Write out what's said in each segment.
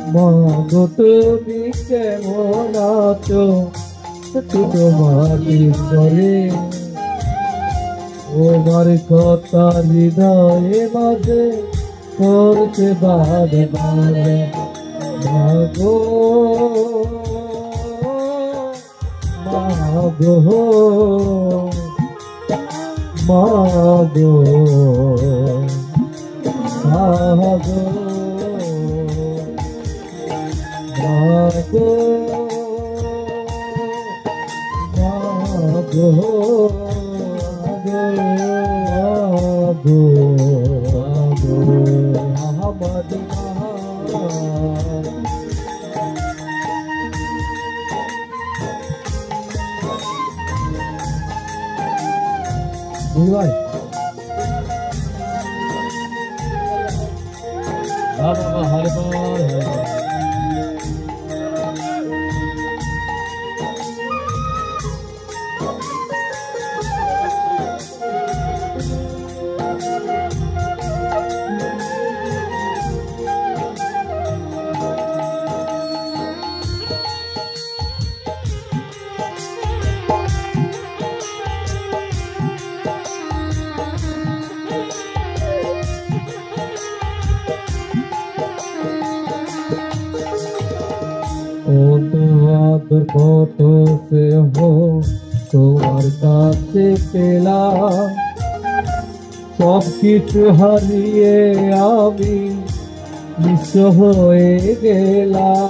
মাগো তুমি কেমন আছো তোমাদের ঘরে তোমার কথা হৃদয়ে মাঝে করছে বারে বারে মাগো মাগো মাগো মাগো মাগো মাগো মাগো মাগো ভাই হরে হরে কত সে হো তোমার কাছে পেলাম সব কিছু হারিয়ে আমি নিঃস্ব হয়ে গেলাম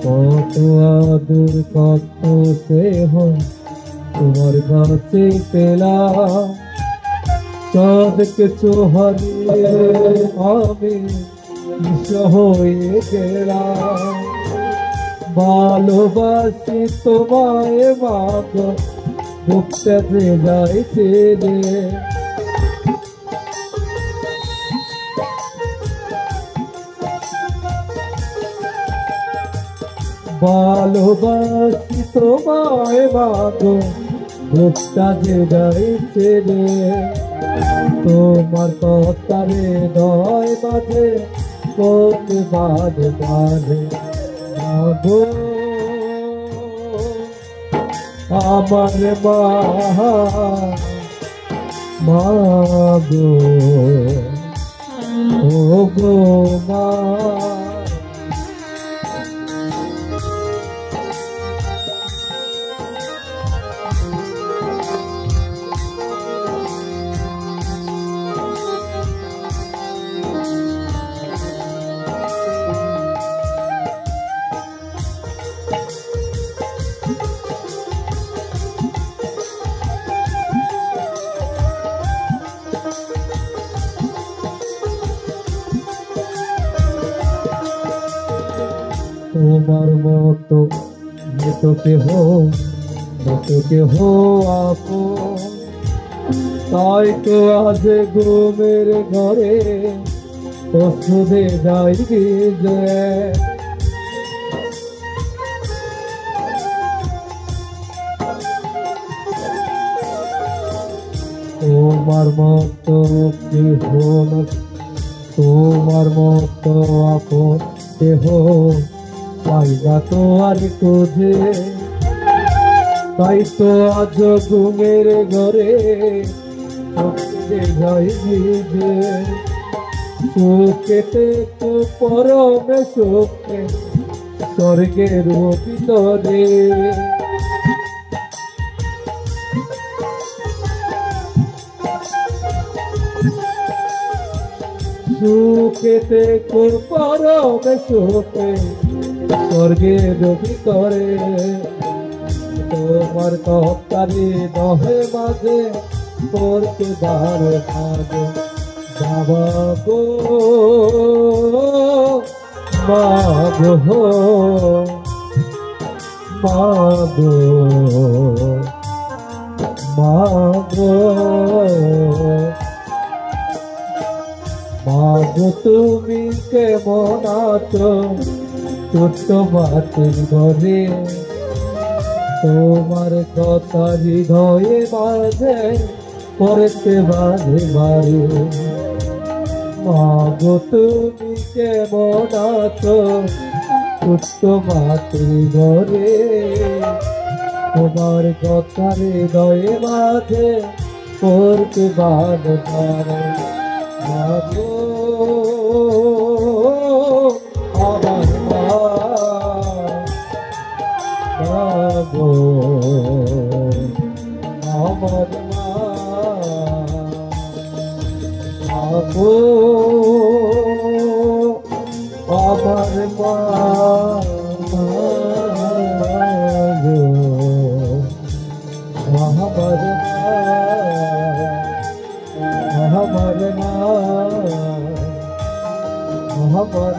কত আদর কত সে হো তোমার কাছে পেলাম সব কিছু হারিয়ে আমি নিঃস্ব হয়ে গেলাম ভালোবাসি তোমায় মাগো বুকটা যে যাইতে রে ভালোবাসি তোমায় মাগো বুকটা যে যাইতে রে তোমার কথা হৃদয় মাঝে করতে বাজে বাজে মাগো আমার মাগো ও গো মা তোমার মতো কেহ আপন তাই তো আজ ঘুমের ঘরে ওষুধে যাই যে তোমার মতো কেহ তোমার মতো আপন কেহ পাইবা তো আর কোঝে তাই তো আজ ঘুমের ঘরে যাই ভিজে সুখেতে তো পরমে সুখে স্বর্গের ভিতরে সুখেতে তো পরমে সুখে স্বর্গের ভিতরে তোমার কথারি দহে মাঝে করতে বারে মাঝে বাবা গো মাগো মাগো মাগো মাগো তুমি কেমন আছো ছোট্ট মাটির ঘরে তোমার কথা হৃদয়ে মাঝে পড়তে বাজে বারে। মা গো তুমি কেমন আছো ছোট্ট মাতৃঘরে, তোমার কথা হৃদয়ে মাঝে পড়তে বাজে বারে। মা গো আমার মা, মা গো আমার মা, মা গো আমার মা, মা গো আমার মা, আমার মা, আমার